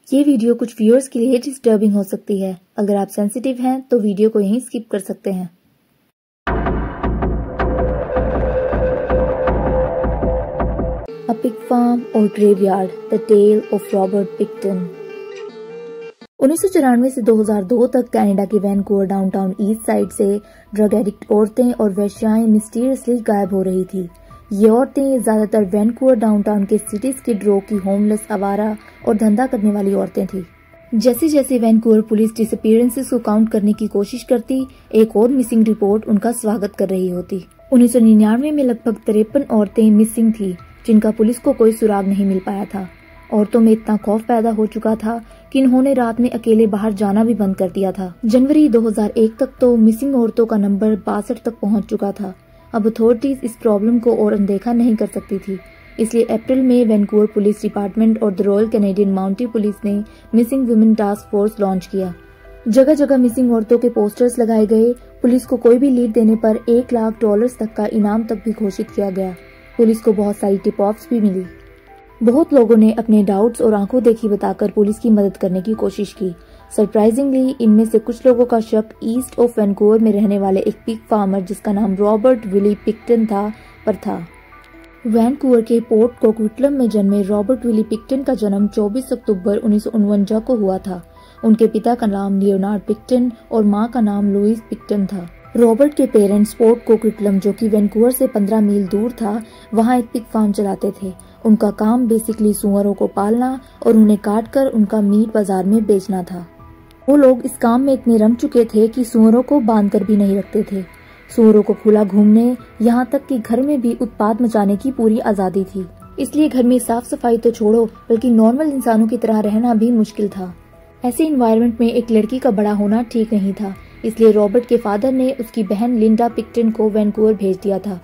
ये वीडियो कुछ व्यूअर्स के लिए डिस्टर्बिंग हो सकती है। अगर आप सेंसिटिव हैं तो वीडियो को यहीं स्किप कर सकते हैं। A pig farm or graveyard, the tale of Robert Pickton। 1994 से 2002 तक कनाडा के वैनकूवर डाउनटाउन ईस्ट साइड से ड्रग एडिक्ट औरतें और वेश्याएं मिस्टीरियसली गायब हो रही थी। ये औरतें ज्यादातर वैनकूवर डाउनटाउन के सिटी स्किड रो की होमलेस, आवारा और धंधा करने वाली औरतें थी। जैसे जैसे वैनकूवर पुलिस डिसअपीयरेंसेस को काउंट करने की कोशिश करती, एक और मिसिंग रिपोर्ट उनका स्वागत कर रही होती। 1999 में लगभग 53 औरतें मिसिंग थी, जिनका पुलिस को कोई सुराग नहीं मिल पाया था। औरतों में इतना खौफ पैदा हो चुका था कि इन्होंने रात में अकेले बाहर जाना भी बंद कर दिया था। जनवरी 2001 तक तो मिसिंग औरतों का नंबर 62 तक पहुंच चुका था। अब अथॉरिटीज इस प्रॉब्लम को और अनदेखा नहीं कर सकती थी, इसलिए अप्रैल में वैनकूवर पुलिस डिपार्टमेंट और the royal Canadian mounted police ने missing women task force launch किया। जगह जगह मिसिंग औरतों के पोस्टर्स लगाए गए। पुलिस को कोई भी लीड देने पर $1 लाख तक का इनाम तक भी घोषित किया गया। पुलिस को बहुत सारी टिप ऑफ्स भी मिली। बहुत लोगों ने अपने डाउट्स और आंखों देखी बताकर पुलिस की मदद करने की कोशिश की। सरप्राइजिंगली इनमें से कुछ लोगों का शक ईस्ट ऑफ वैनकूवर में रहने वाले एक पिग फार्मर जिसका नाम रॉबर्ट विली पिक्टन था पर था। वैनकूवर के पोर्ट कोक्विटलम में जन्मे रॉबर्ट विली पिक्टन का जन्म 24 अक्टूबर 1949 को हुआ था। उनके पिता का नाम लियोनार्ड पिक्टन और मां का नाम लुइस पिक्टन था। रॉबर्ट के पेरेंट्स पोर्ट कोक्विटलम, जो कि वैनकूवर से 15 मील दूर था, वहां एक पिग फार्म चलाते थे। उनका काम बेसिकली सुअरों को पालना और उन्हें काटकर उनका मीट बाजार में बेचना था। वो लोग इस काम में इतने रम चुके थे कि सुअरों को बांधकर भी नहीं रखते थे। सुअरों को खुला घूमने, यहाँ तक कि घर में भी उत्पात मचाने की पूरी आजादी थी। इसलिए घर में साफ सफाई तो छोड़ो, बल्कि नॉर्मल इंसानों की तरह रहना भी मुश्किल था। ऐसे इन्वायरमेंट में एक लड़की का बड़ा होना ठीक नहीं था, इसलिए रॉबर्ट के फादर ने उसकी बहन लिंडा पिक्टन को वैनकूवर भेज दिया था।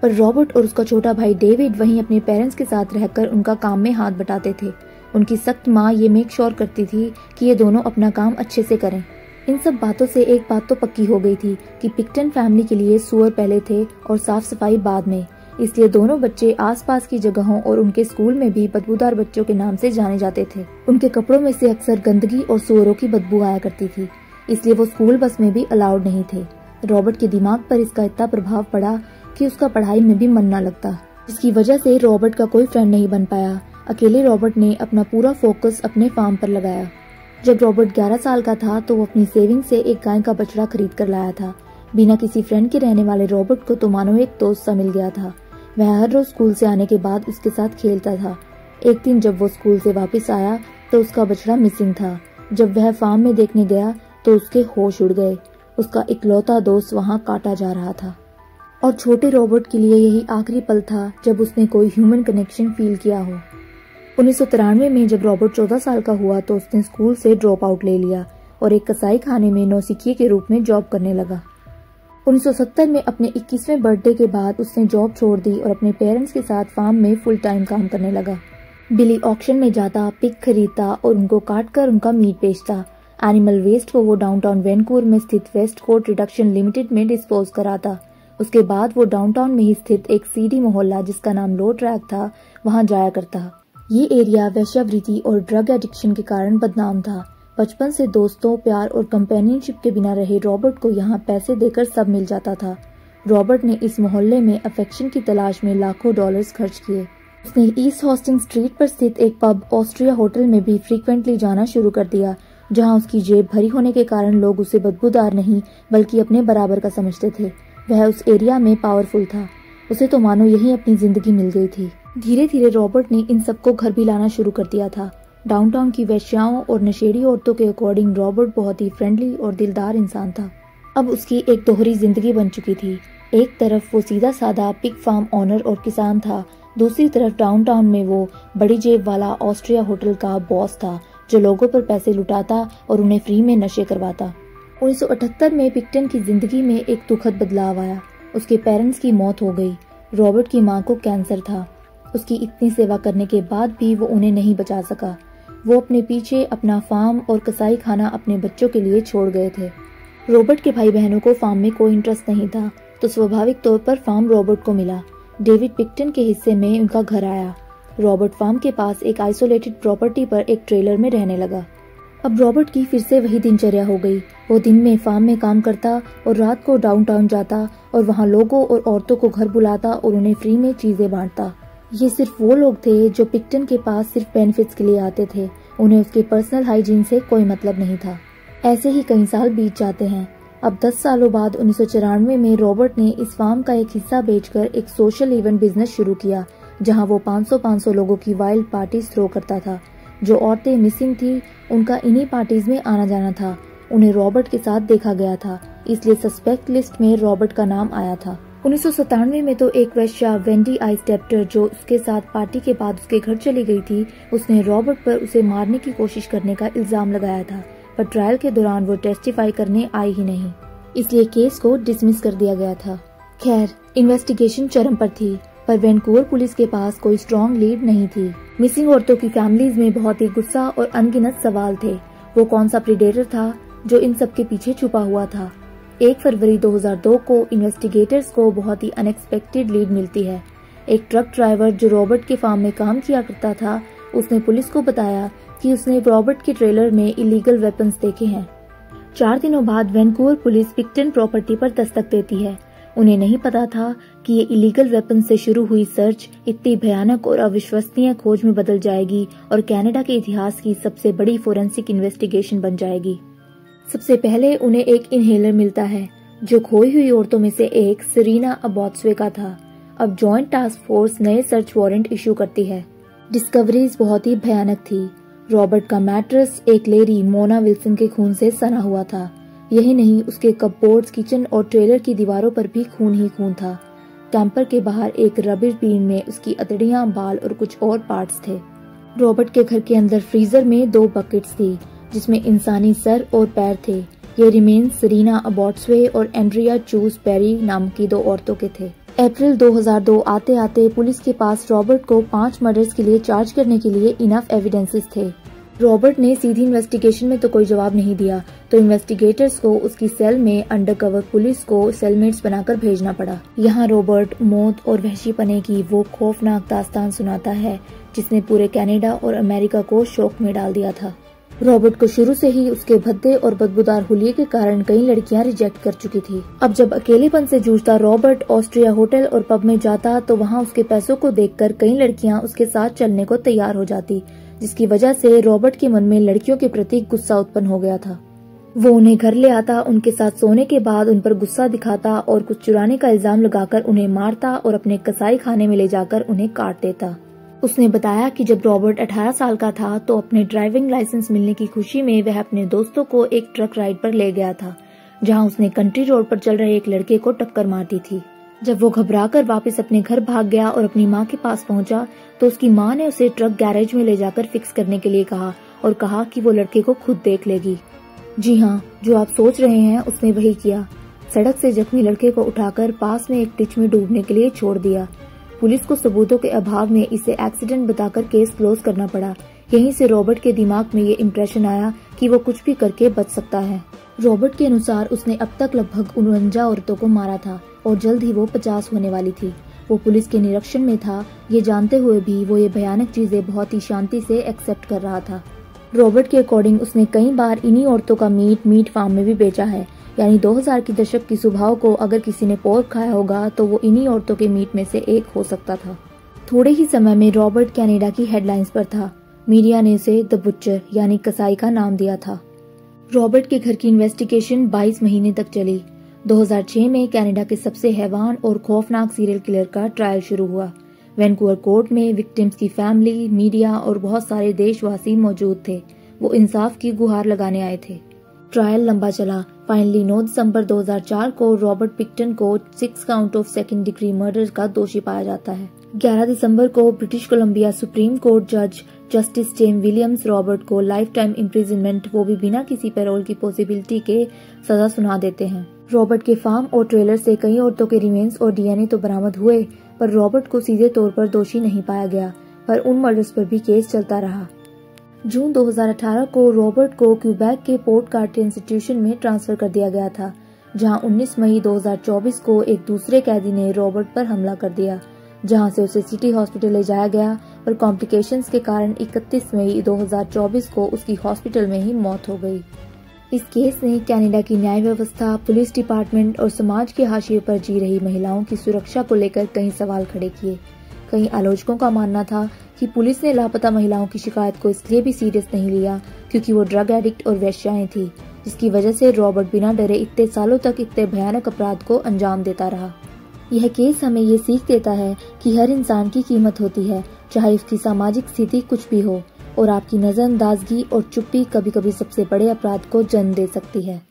पर रॉबर्ट और उसका छोटा भाई डेविड वहीं अपने पेरेंट्स के साथ रहकर उनका काम में हाथ बटाते थे। उनकी सख्त माँ ये मेक श्योर करती थी कि ये दोनों अपना काम अच्छे से करें। इन सब बातों से एक बात तो पक्की हो गई थी कि पिक्टन फैमिली के लिए सुअर पहले थे और साफ सफाई बाद में। इसलिए दोनों बच्चे आसपास की जगहों और उनके स्कूल में भी बदबूदार बच्चों के नाम से जाने जाते थे। उनके कपड़ों में से अक्सर गंदगी और सुअरों की बदबू आया करती थी, इसलिए वो स्कूल बस में भी अलाउड नहीं थे। रॉबर्ट के दिमाग पर इसका इतना प्रभाव पड़ा कि उसका पढ़ाई में भी मन न लगता, जिसकी वजह से रॉबर्ट का कोई फ्रेंड नहीं बन पाया। अकेले रॉबर्ट ने अपना पूरा फोकस अपने फार्म पर लगाया। जब रॉबर्ट 11 साल का था तो वो अपनी सेविंग से एक गाय का बछड़ा खरीद कर लाया था। बिना किसी फ्रेंड के रहने वाले रॉबर्ट को तो मानो एक दोस्त सा मिल गया था। वह हर रोज स्कूल से आने के बाद उसके साथ खेलता था। एक दिन जब वो स्कूल से वापस आया तो उसका बछड़ा मिसिंग था। जब वह फार्म में देखने गया तो उसके होश उड़ गए। उसका इकलौता दोस्त वहाँ काटा जा रहा था और छोटे रॉबर्ट के लिए यही आखिरी पल था जब उसने कोई ह्यूमन कनेक्शन फील किया हो। 1993 में जब रॉबर्ट 14 साल का हुआ तो उसने स्कूल से ड्रॉप आउट ले लिया और एक कसाई खाने में नौसिखिए के रूप में जॉब करने लगा। 1970 में अपने 21वें बर्थडे के बाद उसने जॉब छोड़ दी और अपने पेरेंट्स के साथ फार्म में फुल टाइम काम करने लगा। बिली ऑक्शन में जाता, पिग खरीदता और उनको काटकर उनका मीट बेचता। एनिमल वेस्ट को वो डाउनटाउन वैनकूवर में स्थित वेस्ट कोस्ट रिडक्शन लिमिटेड में डिस्पोज कराता। उसके बाद वो डाउनटाउन में ही स्थित एक सीडी मोहल्ला जिसका नाम लो ट्रैक था, वहां जाया करता। ये एरिया वेश्यावृत्ति और ड्रग एडिक्शन के कारण बदनाम था। बचपन से दोस्तों, प्यार और कंपेनियनशिप के बिना रहे रॉबर्ट को यहाँ पैसे देकर सब मिल जाता था। रॉबर्ट ने इस मोहल्ले में अफेक्शन की तलाश में लाखों डॉलर्स खर्च किए। उसने ईस्ट हॉस्टिंग स्ट्रीट पर स्थित एक पब ऑस्ट्रिया होटल में भी फ्रीक्वेंटली जाना शुरू कर दिया, जहाँ उसकी जेब भरी होने के कारण लोग उसे बदबूदार नहीं बल्कि अपने बराबर का समझते थे। वह उस एरिया में पावरफुल था। उसे तो मानो यही अपनी जिंदगी मिल गई थी। धीरे धीरे रॉबर्ट ने इन सबको घर भी लाना शुरू कर दिया था। डाउनटाउन की वेश्याओं और नशेड़ी औरतों के अकॉर्डिंग रॉबर्ट बहुत ही फ्रेंडली और दिलदार इंसान था। अब उसकी एक दोहरी जिंदगी बन चुकी थी। एक तरफ वो सीधा साधा पिग फार्म ओनर और किसान था, दूसरी तरफ डाउनटाउन में वो बड़ी जेब वाला ऑस्ट्रिया होटल का बॉस था, जो लोगों पर पैसे लुटाता और उन्हें फ्री में नशे करवाता। 1978 में पिक्टन की जिंदगी में एक दुखद बदलाव आया। उसके पेरेंट्स की मौत हो गई। रॉबर्ट की मां को कैंसर था। उसकी इतनी सेवा करने के बाद भी वो उन्हें नहीं बचा सका। वो अपने पीछे अपना फार्म और कसाई खाना अपने बच्चों के लिए छोड़ गए थे। रॉबर्ट के भाई बहनों को फार्म में कोई इंटरेस्ट नहीं था, तो स्वाभाविक तौर पर फार्म रॉबर्ट को मिला। डेविड पिक्टन के हिस्से में उनका घर आया। रॉबर्ट फार्म के पास एक आइसोलेटेड प्रॉपर्टी पर एक ट्रेलर में रहने लगा। अब रॉबर्ट की फिर से वही दिनचर्या हो गई। वो दिन में फार्म में काम करता और रात को डाउनटाउन जाता और वहाँ लोगों और औरतों को घर बुलाता और उन्हें फ्री में चीजें बांटता। ये सिर्फ वो लोग थे जो पिक्टन के पास सिर्फ बेनिफिट्स के लिए आते थे। उन्हें उसके पर्सनल हाइजीन से कोई मतलब नहीं था। ऐसे ही कई साल बीत जाते हैं। अब 10 सालों बाद 1994 में रॉबर्ट ने इस फार्म का एक हिस्सा बेचकर एक सोशल इवेंट बिजनेस शुरू किया, जहां वो 500 लोगों की वाइल्ड पार्टीज थ्रो करता था। जो औरतें मिसिंग थी उनका इन्हीं पार्टीज में आना जाना था। उन्हें रॉबर्ट के साथ देखा गया था, इसलिए सस्पेक्ट लिस्ट में रॉबर्ट का नाम आया था। 1997 में तो एक वेश्या वेंडी आइस्टेप्टर जो उसके साथ पार्टी के बाद उसके घर चली गई थी, उसने रॉबर्ट पर उसे मारने की कोशिश करने का इल्जाम लगाया था, पर ट्रायल के दौरान वो टेस्टिफाई करने आई ही नहीं, इसलिए केस को डिसमिस कर दिया गया था। खैर, इन्वेस्टिगेशन चरम पर थी, पर वैनकूवर पुलिस के पास कोई स्ट्रॉन्ग लीड नहीं थी। मिसिंग औरतों की फैमिलीज में बहुत ही गुस्सा और अनगिनत सवाल थे। वो कौन सा प्रीडेटर था जो इन सब के पीछे छुपा हुआ था? 1 फरवरी 2002 को इन्वेस्टिगेटर्स को बहुत ही अनएक्सपेक्टेड लीड मिलती है। एक ट्रक ड्राइवर जो रॉबर्ट के फार्म में काम किया करता था, उसने पुलिस को बताया कि उसने रॉबर्ट के ट्रेलर में इलीगल वेपन्स देखे हैं। 4 दिनों बाद वैनकूवर पुलिस पिक्टन प्रॉपर्टी पर दस्तक देती है। उन्हें नहीं पता था कि ये इलीगल वेपन से शुरू हुई सर्च इतनी भयानक और अविश्वसनीय खोज में बदल जाएगी और कनाडा के इतिहास की सबसे बड़ी फोरेंसिक इन्वेस्टिगेशन बन जाएगी। सबसे पहले उन्हें एक इनहेलर मिलता है जो खोई हुई औरतों में से एक सेरीना अबॉट्सवे का था। अब जॉइंट टास्क फोर्स नए सर्च वारंट इशू करती है। डिस्कवरीज बहुत ही भयानक थी। रॉबर्ट का मैट्रेस एक लेडी मोना विल्सन के खून से सना हुआ था। यही नहीं, उसके कपबोर्ड्स, किचन और ट्रेलर की दीवारों पर भी खून ही खून था। कैंपर के बाहर एक रबिश बीन में उसकी अतड़ियां, बाल और कुछ और पार्ट्स थे। रॉबर्ट के घर के अंदर फ्रीजर में 2 बकेट्स थी जिसमें इंसानी सर और पैर थे। ये रिमेन्स सेरीना अबॉट्सवे और एंड्रिया चूज पेरी नाम की 2 औरतों के थे। अप्रैल 2002 आते आते पुलिस के पास रॉबर्ट को 5 मर्डर्स के लिए चार्ज करने के लिए इनफ एविडेंसेस थे। रॉबर्ट ने सीधी इन्वेस्टिगेशन में तो कोई जवाब नहीं दिया, तो इन्वेस्टिगेटर्स को उसकी सेल में अंडरकवर पुलिस को सेलमेट्स बनाकर भेजना पड़ा। यहाँ रॉबर्ट मौत और वहशीपने की वो खौफनाक दास्तान सुनाता है जिसने पूरे कनाडा और अमेरिका को शौक में डाल दिया था। रॉबर्ट को शुरू से ही उसके भद्दे और बदबूदार हुलिये के कारण कई लड़कियां रिजेक्ट कर चुकी थी। अब जब अकेलेपन से जूझता रॉबर्ट ऑस्ट्रिया होटल और पब में जाता तो वहाँ उसके पैसों को देखकर कई लड़कियां उसके साथ चलने को तैयार हो जाती, जिसकी वजह से रॉबर्ट के मन में लड़कियों के प्रति गुस्सा उत्पन्न हो गया था। वो उन्हें घर ले आता, उनके साथ सोने के बाद उन पर गुस्सा दिखाता और कुछ चुराने का इल्जाम लगाकर उन्हें मारता और अपने कसाई खाने में ले जाकर उन्हें काट देता। उसने बताया कि जब रॉबर्ट 18 साल का था तो अपने ड्राइविंग लाइसेंस मिलने की खुशी में वह अपने दोस्तों को एक ट्रक राइड पर ले गया था, जहां उसने कंट्री रोड पर चल रहे एक लड़के को टक्कर मार दी थी। जब वो घबराकर वापस अपने घर भाग गया और अपनी माँ के पास पहुंचा तो उसकी माँ ने उसे ट्रक गैरेज में ले जाकर फिक्स करने के लिए कहा और कहा कि वो लड़के को खुद देख लेगी। जी हाँ, जो आप सोच रहे हैं उसने वही किया। सड़क से जख्मी लड़के को उठाकर पास में एक डिच में डूबने के लिए छोड़ दिया। पुलिस को सबूतों के अभाव में इसे एक्सीडेंट बताकर केस क्लोज करना पड़ा। यहीं से रॉबर्ट के दिमाग में ये इम्प्रेशन आया कि वो कुछ भी करके बच सकता है। रॉबर्ट के अनुसार उसने अब तक लगभग 49 औरतों को मारा था और जल्द ही वो 50 होने वाली थी। वो पुलिस के निरीक्षण में था, ये जानते हुए भी वो ये भयानक चीजें बहुत ही शांति से एक्सेप्ट कर रहा था। रॉबर्ट के अकॉर्डिंग उसने कई बार इन्हीं औरतों का मीट फार्म में भी बेचा है। यानी 2000 के दशक की सुबह को अगर किसी ने पोर्क खाया होगा तो वो इन्हीं औरतों के मीट में से एक हो सकता था। थोड़े ही समय में रॉबर्ट कनाडा की हेडलाइंस पर था। मीडिया ने उसे द बुचर यानी कसाई का नाम दिया था। रॉबर्ट के घर की इन्वेस्टिगेशन 22 महीने तक चली। 2006 में कनाडा के सबसे हैवान और खौफनाक सीरियल किलर का ट्रायल शुरू हुआ। वैनकूवर कोर्ट में विक्टिम्स की फैमिली, मीडिया और बहुत सारे देशवासी मौजूद थे। वो इंसाफ की गुहार लगाने आए थे। ट्रायल लंबा चला। फाइनली 9 दिसंबर 2004 को रॉबर्ट पिक्टन को 6 count of second degree murder का दोषी पाया जाता है। 11 दिसंबर को ब्रिटिश कोलंबिया सुप्रीम कोर्ट जज जस्टिस जेम विलियम्स रॉबर्ट को लाइफ टाइम इम्प्रिजनमेंट, वो भी बिना किसी पैरोल की पॉसिबिलिटी के, सजा सुना देते हैं। रॉबर्ट के फार्म और ट्रेलर से कई औरतों के रिमेन्स और डीएनए तो बरामद हुए, पर रॉबर्ट को सीधे तौर पर दोषी नहीं पाया गया, पर उन मर्डर्स पर भी केस चलता रहा। जून 2018 को रॉबर्ट को क्यूबेक के पोर्ट कार्टियर इंस्टीट्यूशन में ट्रांसफर कर दिया गया था, जहां 19 मई 2024 को एक दूसरे कैदी ने रॉबर्ट पर हमला कर दिया। जहां से उसे सिटी हॉस्पिटल ले जाया गया और कॉम्प्लिकेशंस के कारण 31 मई 2024 को उसकी हॉस्पिटल में ही मौत हो गई। इस केस ने कनाडा की न्याय व्यवस्था, पुलिस डिपार्टमेंट और समाज के हाशिए पर जी रही महिलाओं की सुरक्षा को लेकर कई सवाल खड़े किए। कई आलोचकों का मानना था कि पुलिस ने लापता महिलाओं की शिकायत को इसलिए भी सीरियस नहीं लिया क्योंकि वो ड्रग एडिक्ट और वेश्याएं थी, जिसकी वजह से रॉबर्ट बिना डरे इतने सालों तक इतने भयानक अपराध को अंजाम देता रहा। यह केस हमें ये सीख देता है कि हर इंसान की कीमत होती है, चाहे उसकी सामाजिक स्थिति कुछ भी हो, और आपकी नजरअंदाजगी और चुप्पी कभी कभी सबसे बड़े अपराध को जन्म दे सकती है।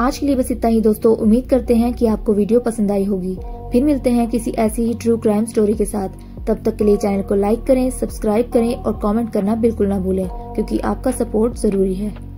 आज के लिए बस इतना ही दोस्तों। उम्मीद करते हैं कि आपको वीडियो पसंद आई होगी। फिर मिलते हैं किसी ऐसी ही ट्रू क्राइम स्टोरी के साथ। तब तक के लिए चैनल को लाइक करें, सब्सक्राइब करें और कमेंट करना बिल्कुल ना भूलें, क्योंकि आपका सपोर्ट जरूरी है।